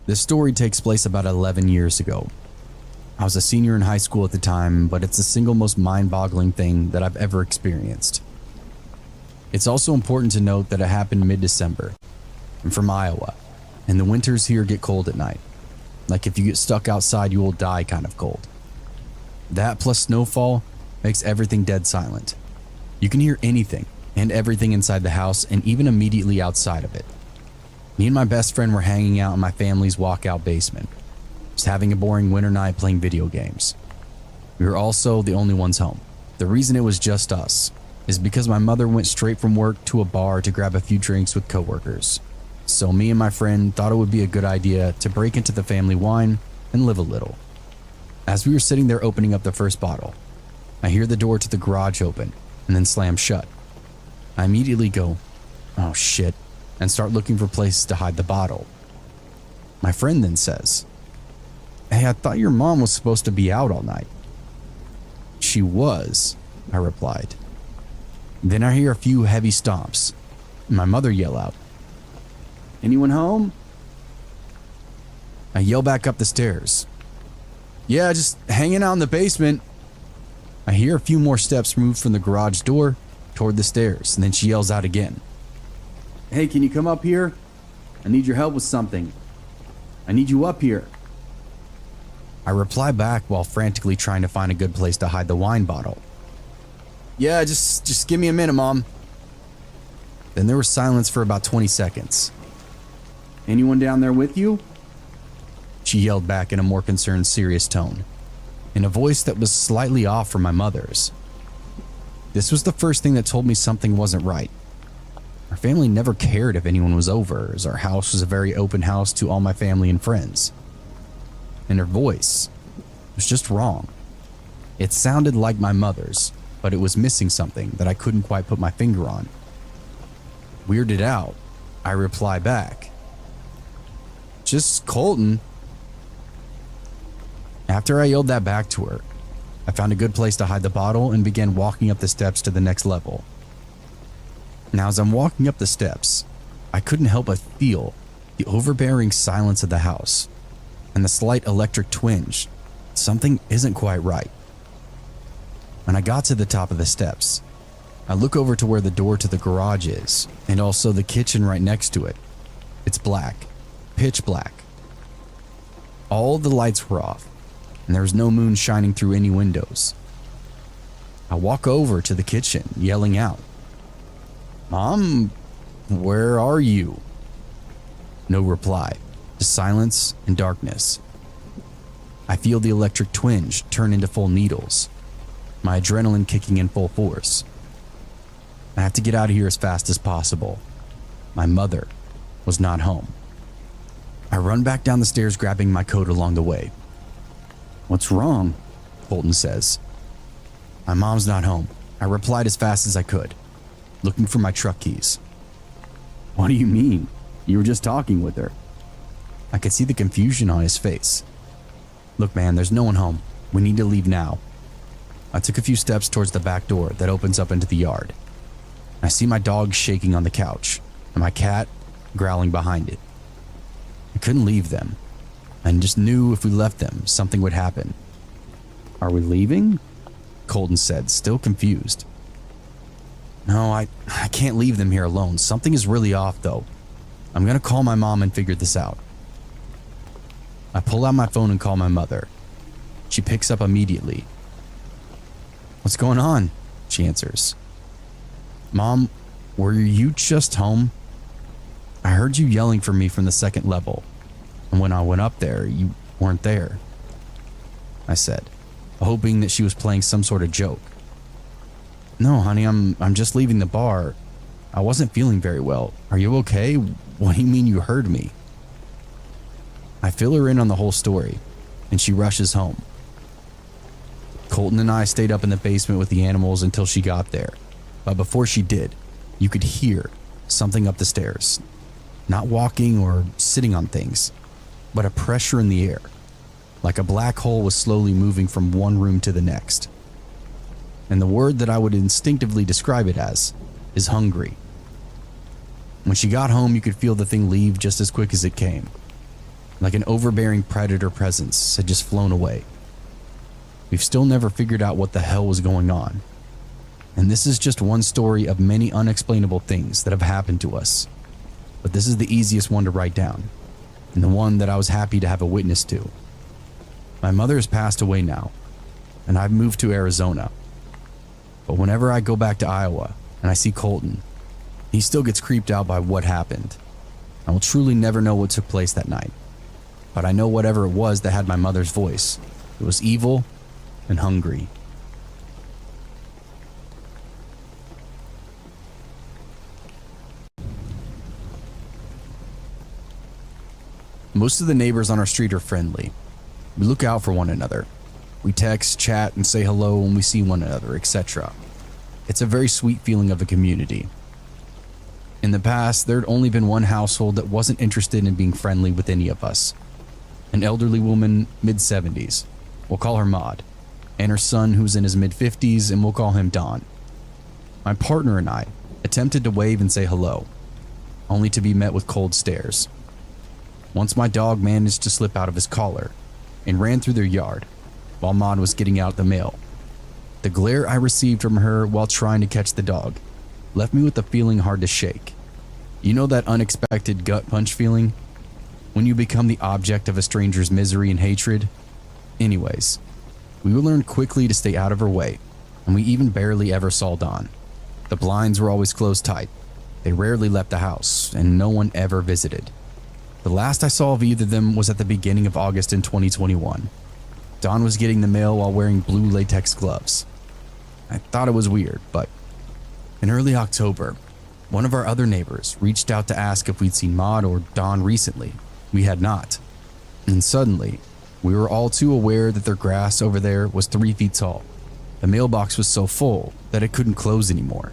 This story takes place about 11 years ago. I was a senior in high school at the time, but it's the single most mind-boggling thing that I've ever experienced. It's also important to note that it happened mid-December. I'm from Iowa, and the winters here get cold at night. Like if you get stuck outside, you will die kind of cold. That plus snowfall makes everything dead silent. You can hear anything and everything inside the house and even immediately outside of it. Me and my best friend were hanging out in my family's walkout basement, just having a boring winter night playing video games. We were also the only ones home. The reason it was just us is because my mother went straight from work to a bar to grab a few drinks with coworkers. So me and my friend thought it would be a good idea to break into the family wine and live a little. As we were sitting there opening up the first bottle, I hear the door to the garage open and then slam shut. I immediately go, "Oh shit," and start looking for places to hide the bottle. My friend then says, "Hey, I thought your mom was supposed to be out all night." "She was," I replied. Then I hear a few heavy stomps and my mother yell out, "Anyone home?" I yell back up the stairs, "Yeah, just hanging out in the basement." I hear a few more steps move from the garage door toward the stairs, and then she yells out again, "Hey, can you come up here? I need your help with something. I need you up here." I reply back while frantically trying to find a good place to hide the wine bottle. "Yeah, just give me a minute, Mom." Then there was silence for about 20 seconds. "Anyone down there with you?" She yelled back in a more concerned, serious tone, in a voice that was slightly off from my mother's. This was the first thing that told me something wasn't right. Our family never cared if anyone was over, as our house was a very open house to all my family and friends. And her voice was just wrong. It sounded like my mother's, but it was missing something that I couldn't quite put my finger on. Weirded out, I reply back, "Just Colton." After I yelled that back to her, I found a good place to hide the bottle and began walking up the steps to the next level. Now, as I'm walking up the steps, I couldn't help but feel the overbearing silence of the house and the slight electric twinge. Something isn't quite right. When I got to the top of the steps, I look over to where the door to the garage is, and also the kitchen right next to it. It's black, pitch black. All the lights were off, and there was no moon shining through any windows. I walk over to the kitchen, yelling out, "Mom, where are you?" No reply, just silence and darkness. I feel the electric twinge turn into full needles, my adrenaline kicking in full force. I have to get out of here as fast as possible. My mother was not home. I run back down the stairs, grabbing my coat along the way. "What's wrong?" Colton says. "My mom's not home," I replied as fast as I could, looking for my truck keys. "What do you mean? You were just talking with her." I could see the confusion on his face. "Look, man, there's no one home. We need to leave now." I took a few steps towards the back door that opens up into the yard. I see my dog shaking on the couch and my cat growling behind it. I couldn't leave them. I just knew if we left them, something would happen. "Are we leaving?" Colton said, still confused. "No, I can't leave them here alone. Something is really off, though. I'm gonna call my mom and figure this out." I pull out my phone and call my mother. She picks up immediately. "What's going on?" she answers. "Mom, were you just home? I heard you yelling for me from the second level, and when I went up there, you weren't there," I said, hoping that she was playing some sort of joke. "No, honey, I'm just leaving the bar. I wasn't feeling very well. Are you okay? What do you mean you heard me?" I fill her in on the whole story, and she rushes home. Colton and I stayed up in the basement with the animals until she got there, but before she did, you could hear something up the stairs. Not walking or sitting on things, but a pressure in the air, like a black hole was slowly moving from one room to the next. And the word that I would instinctively describe it as is hungry. When she got home, you could feel the thing leave just as quick as it came, like an overbearing predator presence had just flown away. We've still never figured out what the hell was going on. And this is just one story of many unexplainable things that have happened to us. But this is the easiest one to write down, and the one that I was happy to have a witness to. My mother has passed away now, and I've moved to Arizona. But whenever I go back to Iowa and I see Colton, he still gets creeped out by what happened. I will truly never know what took place that night. But I know whatever it was that had my mother's voice, it was evil and hungry. Most of the neighbors on our street are friendly. We look out for one another. We text, chat, and say hello when we see one another, etc. It's a very sweet feeling of a community. In the past, there had only been one household that wasn't interested in being friendly with any of us. An elderly woman, mid-70s. We'll call her Maud. And her son, who's in his mid-50s, and we'll call him Don. My partner and I attempted to wave and say hello, only to be met with cold stares. Once my dog managed to slip out of his collar and ran through their yard while Maud was getting out the mail. The glare I received from her while trying to catch the dog left me with a feeling hard to shake. You know that unexpected gut punch feeling? When you become the object of a stranger's misery and hatred? Anyways, we learned quickly to stay out of her way, and we even barely ever saw Don. The blinds were always closed tight. They rarely left the house, and no one ever visited. The last I saw of either of them was at the beginning of August in 2021. Don was getting the mail while wearing blue latex gloves. I thought it was weird, but in early October, one of our other neighbors reached out to ask if we'd seen Maud or Don recently. We had not. And suddenly, we were all too aware that their grass over there was 3 feet tall. The mailbox was so full that it couldn't close anymore,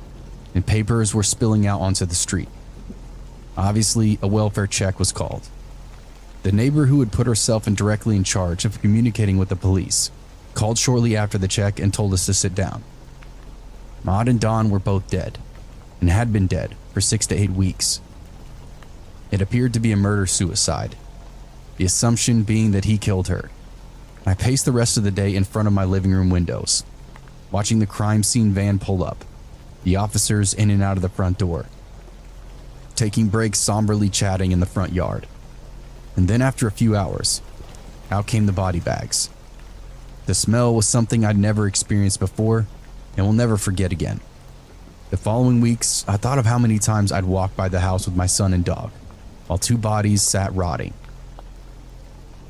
and papers were spilling out onto the street. Obviously, a welfare check was called. The neighbor who had put herself directly in charge of communicating with the police called shortly after the check and told us to sit down. Maud and Don were both dead, and had been dead for 6 to 8 weeks. It appeared to be a murder-suicide, the assumption being that he killed her. I paced the rest of the day in front of my living room windows, watching the crime scene van pull up, the officers in and out of the front door, taking breaks somberly chatting in the front yard. And then after a few hours, out came the body bags. The smell was something I'd never experienced before and will never forget again. The following weeks, I thought of how many times I'd walked by the house with my son and dog, while 2 bodies sat rotting.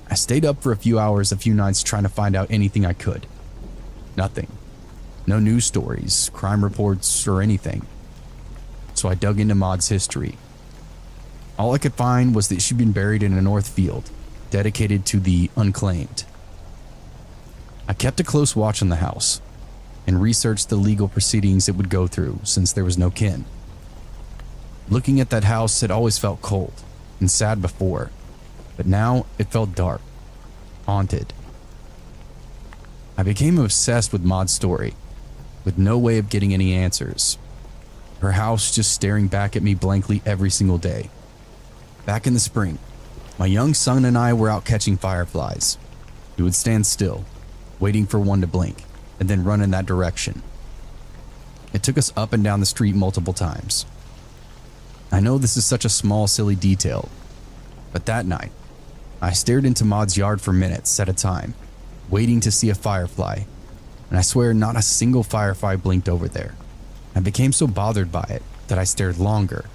I stayed up for a few hours a few nights trying to find out anything I could. Nothing. No news stories, crime reports, or anything. So I dug into Maud's history. All I could find was that she'd been buried in a north field, dedicated to the unclaimed. I kept a close watch on the house, and researched the legal proceedings it would go through since there was no kin. Looking at that house had always felt cold and sad before, but now it felt dark, haunted. I became obsessed with Maud's story, with no way of getting any answers. Her house just staring back at me blankly every single day. Back in the spring, my young son and I were out catching fireflies. We would stand still, waiting for one to blink, and then run in that direction. It took us up and down the street multiple times. I know this is such a small, silly detail, but that night, I stared into Maud's yard for minutes at a time, waiting to see a firefly, and I swear not a single firefly blinked over there. I became so bothered by it that I stared longer,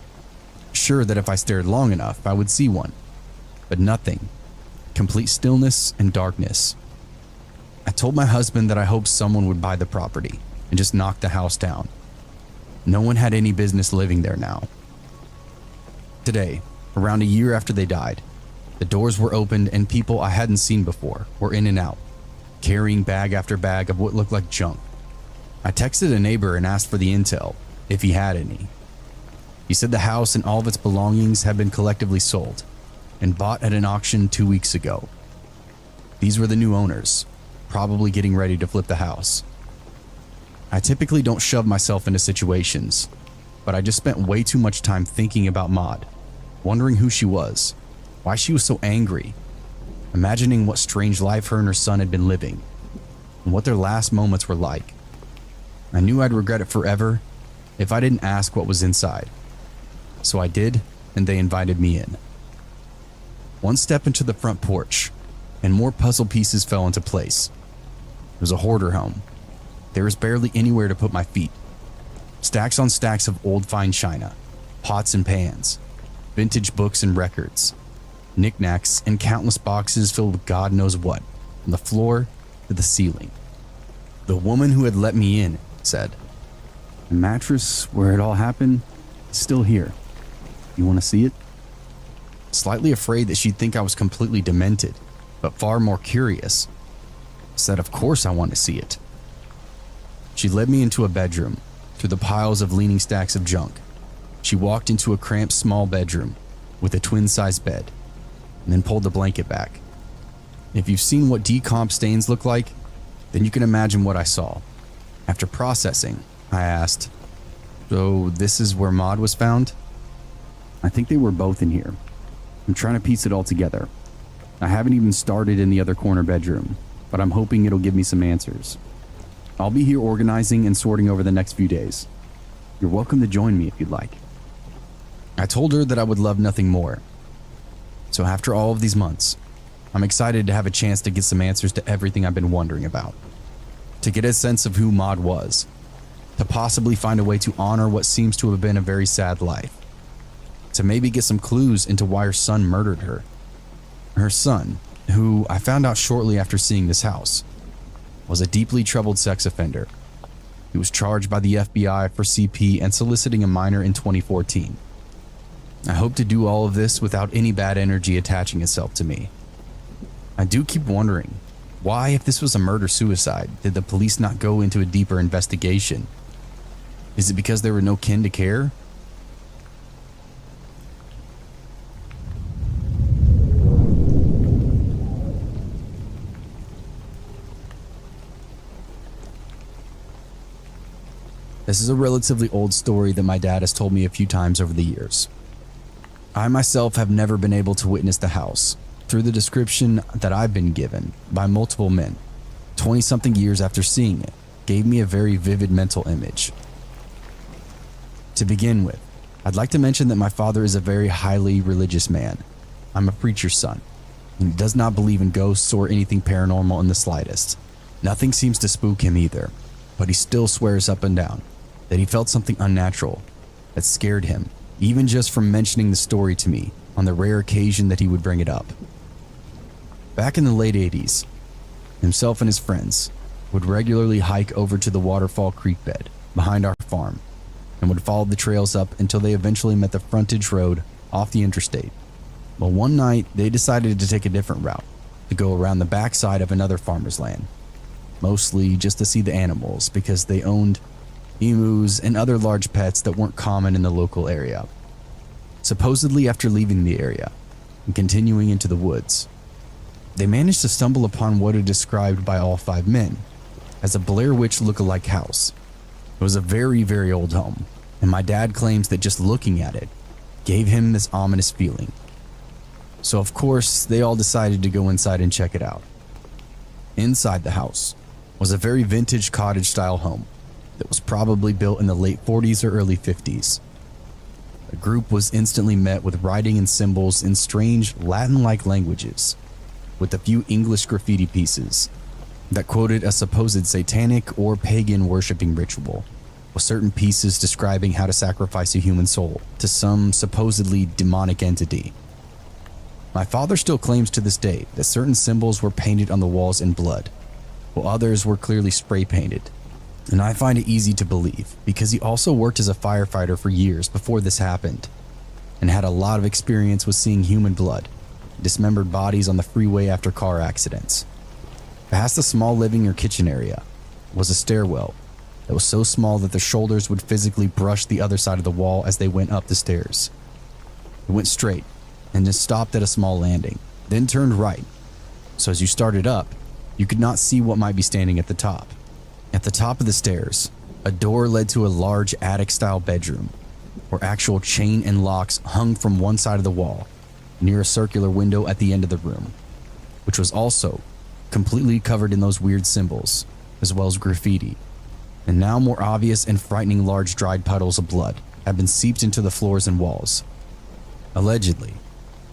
sure that if I stared long enough, I would see one, but nothing. Complete stillness and darkness. I told my husband that I hoped someone would buy the property and just knock the house down. No one had any business living there now. Today, around a year after they died, the doors were opened and people I hadn't seen before were in and out, carrying bag after bag of what looked like junk. I texted a neighbor and asked for the intel, if he had any. He said the house and all of its belongings had been collectively sold and bought at an auction 2 weeks ago. These were the new owners, probably getting ready to flip the house. I typically don't shove myself into situations, but I just spent way too much time thinking about Maud, wondering who she was, why she was so angry, imagining what strange life her and her son had been living and what their last moments were like. I knew I'd regret it forever if I didn't ask what was inside. So I did, and they invited me in. One step into the front porch, and more puzzle pieces fell into place. It was a hoarder home. There was barely anywhere to put my feet. Stacks on stacks of old fine china, pots and pans, vintage books and records, knickknacks, and countless boxes filled with God knows what, from the floor to the ceiling. The woman who had let me in said, "The mattress where it all happened is still here. You want to see it?" Slightly afraid that she'd think I was completely demented, but far more curious, I said of course I want to see it. She led me into a bedroom, through the piles of leaning stacks of junk. She walked into a cramped small bedroom with a twin-sized bed, and then pulled the blanket back. If you've seen what decomp stains look like, then you can imagine what I saw. After processing, I asked, "So this is where Maud was found?" "I think they were both in here. I'm trying to piece it all together. I haven't even started in the other corner bedroom, but I'm hoping it'll give me some answers. I'll be here organizing and sorting over the next few days. You're welcome to join me if you'd like." I told her that I would love nothing more. So after all of these months, I'm excited to have a chance to get some answers to everything I've been wondering about. To get a sense of who Maud was. To possibly find a way to honor what seems to have been a very sad life. To maybe get some clues into why her son murdered her. Her son, who I found out shortly after seeing this house, was a deeply troubled sex offender. He was charged by the FBI for CP and soliciting a minor in 2014. I hope to do all of this without any bad energy attaching itself to me. I do keep wondering, why, if this was a murder-suicide, did the police not go into a deeper investigation? Is it because there were no kin to care? This is a relatively old story that my dad has told me a few times over the years. I myself have never been able to witness the house, through the description that I've been given by multiple men. 20-something years after seeing it, gave me a very vivid mental image. To begin with, I'd like to mention that my father is a very highly religious man. I'm a preacher's son, and he does not believe in ghosts or anything paranormal in the slightest. Nothing seems to spook him either, but he still swears up and down that he felt something unnatural that scared him, even just from mentioning the story to me on the rare occasion that he would bring it up. Back in the late 80s, himself and his friends would regularly hike over to the Waterfall Creek bed behind our farm and would follow the trails up until they eventually met the frontage road off the interstate. Well, one night they decided to take a different route, to go around the backside of another farmer's land, mostly just to see the animals because they owned emus and other large pets that weren't common in the local area. Supposedly after leaving the area and continuing into the woods, they managed to stumble upon what is described by all 5 men as a Blair Witch look-alike house. It was a very, very old home, and my dad claims that just looking at it gave him this ominous feeling. So of course, they all decided to go inside and check it out. Inside the house was a very vintage cottage-style home that was probably built in the late 40s or early 50s. The group was instantly met with writing and symbols in strange Latin-like languages, with a few English graffiti pieces that quoted a supposed satanic or pagan worshipping ritual, with certain pieces describing how to sacrifice a human soul to some supposedly demonic entity. My father still claims to this day that certain symbols were painted on the walls in blood, while others were clearly spray painted. And I find it easy to believe because he also worked as a firefighter for years before this happened and had a lot of experience with seeing human blood, dismembered bodies on the freeway after car accidents. Past the small living or kitchen area was a stairwell that was so small that their shoulders would physically brush the other side of the wall as they went up the stairs. It went straight and just stopped at a small landing, then turned right. So as you started up, you could not see what might be standing at the top. At the top of the stairs, a door led to a large attic-style bedroom, where actual chain and locks hung from one side of the wall, near a circular window at the end of the room, which was also completely covered in those weird symbols, as well as graffiti. And now more obvious and frightening large dried puddles of blood had been seeped into the floors and walls. Allegedly,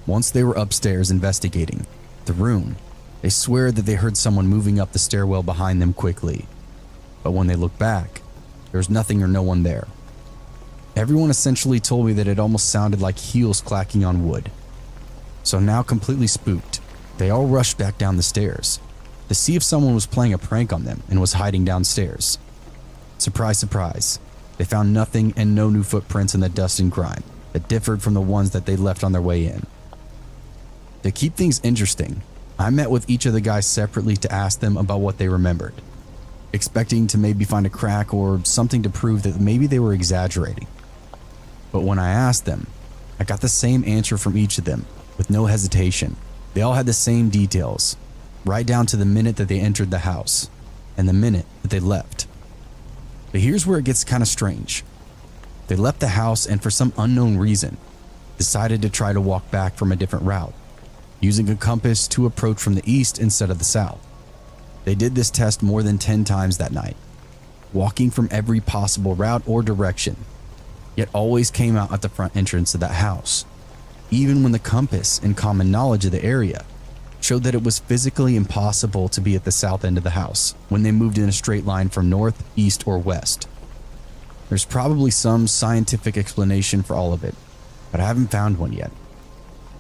once they were upstairs investigating the room, they swear that they heard someone moving up the stairwell behind them quickly. But when they looked back, there was nothing or no one there. Everyone essentially told me that it almost sounded like heels clacking on wood. So now completely spooked, they all rushed back down the stairs to see if someone was playing a prank on them and was hiding downstairs. Surprise, surprise, they found nothing and no new footprints in the dust and grime that differed from the ones that they left on their way in. To keep things interesting, I met with each of the guys separately to ask them about what they remembered, expecting to maybe find a crack or something to prove that maybe they were exaggerating. But when I asked them, I got the same answer from each of them with no hesitation. They all had the same details, right down to the minute that they entered the house and the minute that they left. But here's where it gets kind of strange. They left the house and for some unknown reason decided to try to walk back from a different route, using a compass to approach from the east instead of the south. They did this test more than 10 times that night, walking from every possible route or direction, yet always came out at the front entrance of that house, even when the compass and common knowledge of the area showed that it was physically impossible to be at the south end of the house when they moved in a straight line from north, east, or west. There's probably some scientific explanation for all of it, but I haven't found one yet.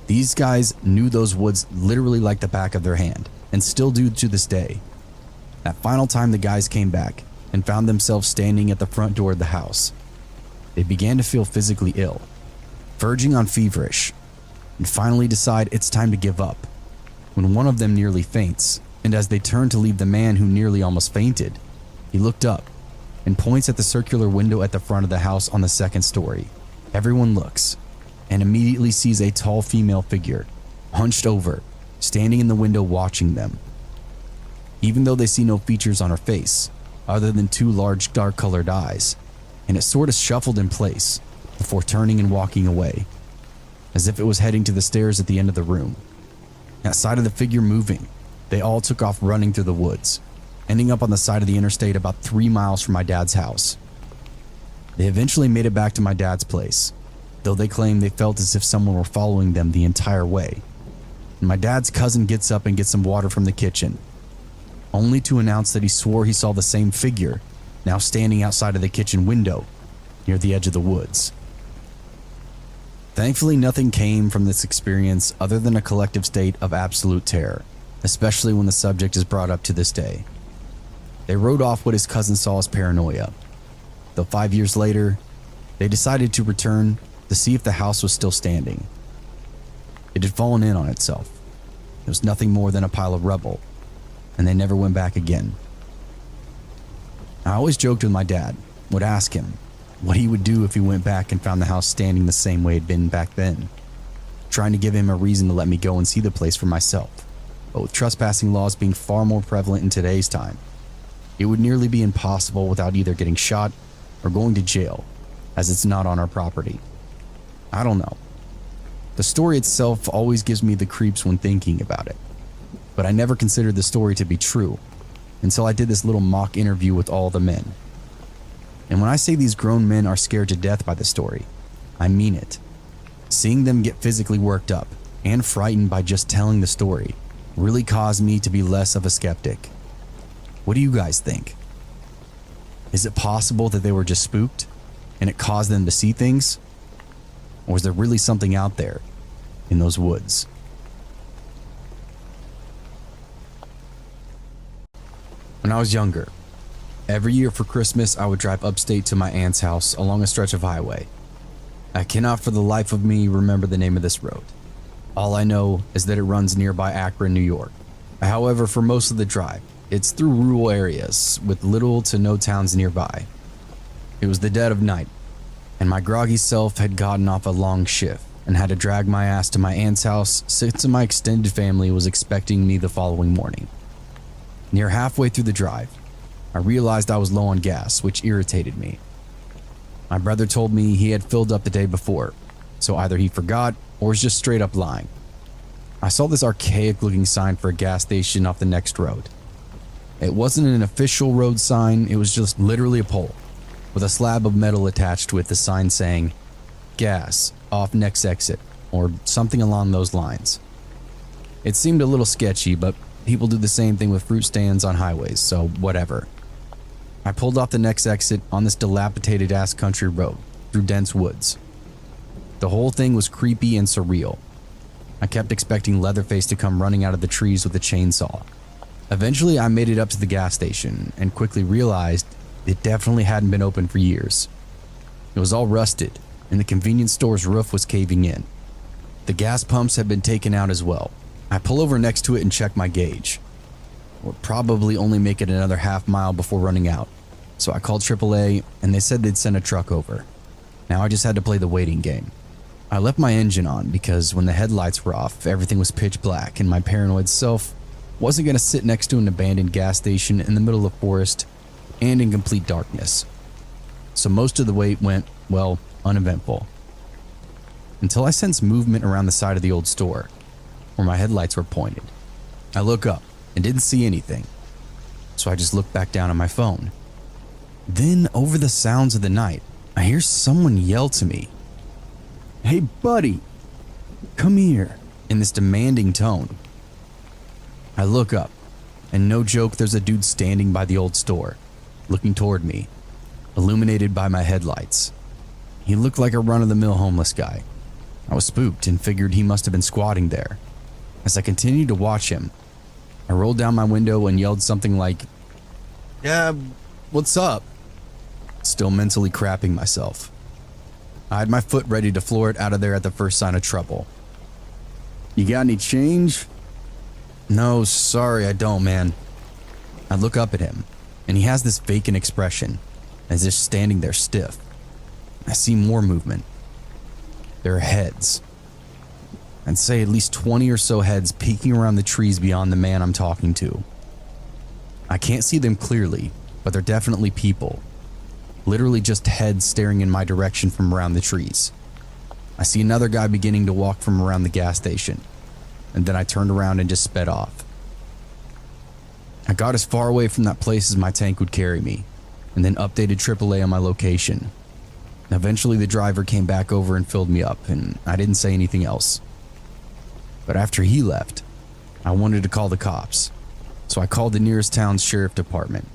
These guys knew those woods literally like the back of their hand, and still do to this day. That final time the guys came back and found themselves standing at the front door of the house, they began to feel physically ill, verging on feverish, and finally decide it's time to give up, when one of them nearly faints, and as they turn to leave the man who nearly almost fainted, he looked up and points at the circular window at the front of the house on the second story. Everyone looks and immediately sees a tall female figure, hunched over, standing in the window watching them. Even though they see no features on her face, other than two large dark-colored eyes, and it sort of shuffled in place before turning and walking away, as if it was heading to the stairs at the end of the room. At sight of the figure moving, they all took off running through the woods, ending up on the side of the interstate about 3 miles from my dad's house. They eventually made it back to my dad's place, though they claim they felt as if someone were following them the entire way. And my dad's cousin gets up and gets some water from the kitchen, only to announce that he swore he saw the same figure now standing outside of the kitchen window near the edge of the woods. Thankfully, nothing came from this experience other than a collective state of absolute terror, especially when the subject is brought up to this day. They wrote off what his cousin saw as paranoia, though 5 years later, they decided to return to see if the house was still standing. It had fallen in on itself. It was nothing more than a pile of rubble, and they never went back again. I always joked with my dad, would ask him what he would do if he went back and found the house standing the same way it had been back then, trying to give him a reason to let me go and see the place for myself. But with trespassing laws being far more prevalent in today's time, it would nearly be impossible without either getting shot or going to jail, as it's not on our property. I don't know. The story itself always gives me the creeps when thinking about it, but I never considered the story to be true until I did this little mock interview with all the men. And when I say these grown men are scared to death by the story, I mean it. Seeing them get physically worked up and frightened by just telling the story really caused me to be less of a skeptic. What do you guys think? Is it possible that they were just spooked and it caused them to see things? Or is there really something out there in those woods? When I was younger, every year for Christmas I would drive upstate to my aunt's house along a stretch of highway. I cannot for the life of me remember the name of this road. All I know is that it runs nearby Akron, New York. However, for most of the drive, it's through rural areas with little to no towns nearby. It was the dead of night, and my groggy self had gotten off a long shift and had to drag my ass to my aunt's house since my extended family was expecting me the following morning. Near halfway through the drive, I realized I was low on gas, which irritated me. My brother told me he had filled up the day before, so either he forgot or was just straight up lying. I saw this archaic looking sign for a gas station off the next road. It wasn't an official road sign, it was just literally a pole with a slab of metal attached to it, the sign saying, "Gas, off next exit," or something along those lines. It seemed a little sketchy, but people do the same thing with fruit stands on highways, so whatever. I pulled off the next exit on this dilapidated ass country road through dense woods. The whole thing was creepy and surreal. I kept expecting Leatherface to come running out of the trees with a chainsaw. Eventually, I made it up to the gas station and quickly realized it definitely hadn't been open for years. It was all rusted, and the convenience store's roof was caving in. The gas pumps had been taken out as well. I pull over next to it and check my gauge. Would probably only make it another half mile before running out, so I called AAA and they said they'd send a truck over. Now I just had to play the waiting game. I left my engine on because when the headlights were off, everything was pitch black and my paranoid self wasn't going to sit next to an abandoned gas station in the middle of forest and in complete darkness. So most of the wait went, well, uneventful. Until I sensed movement around the side of the old store, where my headlights were pointed. I look up and didn't see anything, so I just looked back down on my phone. Then, over the sounds of the night, I hear someone yell to me, "Hey buddy, come here," in this demanding tone. I look up, and no joke, there's a dude standing by the old store, looking toward me, illuminated by my headlights. He looked like a run-of-the-mill homeless guy. I was spooked and figured he must have been squatting there. As I continued to watch him, I rolled down my window and yelled something like, "Yeah, what's up?" Still mentally crapping myself. I had my foot ready to floor it out of there at the first sign of trouble. "You got any change?" "No, sorry, I don't, man." I look up at him, and he has this vacant expression, as if standing there stiff. I see more movement. There are heads. I'd say at least 20 or so heads peeking around the trees beyond the man I'm talking to. I can't see them clearly, but they're definitely people. Literally just heads staring in my direction from around the trees. I see another guy beginning to walk from around the gas station, and then I turned around and just sped off. I got as far away from that place as my tank would carry me, and then updated AAA on my location. Eventually the driver came back over and filled me up, and I didn't say anything else. But after he left, I wanted to call the cops, so I called the nearest town's sheriff department.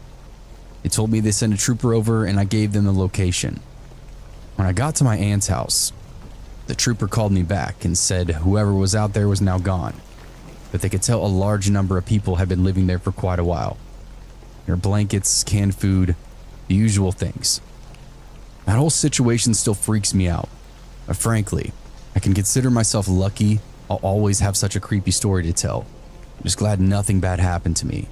They told me they sent a trooper over and I gave them the location. When I got to my aunt's house, the trooper called me back and said whoever was out there was now gone, but they could tell a large number of people had been living there for quite a while. There were blankets, canned food, the usual things. That whole situation still freaks me out, but frankly, I can consider myself lucky I'll always have such a creepy story to tell. I'm just glad nothing bad happened to me.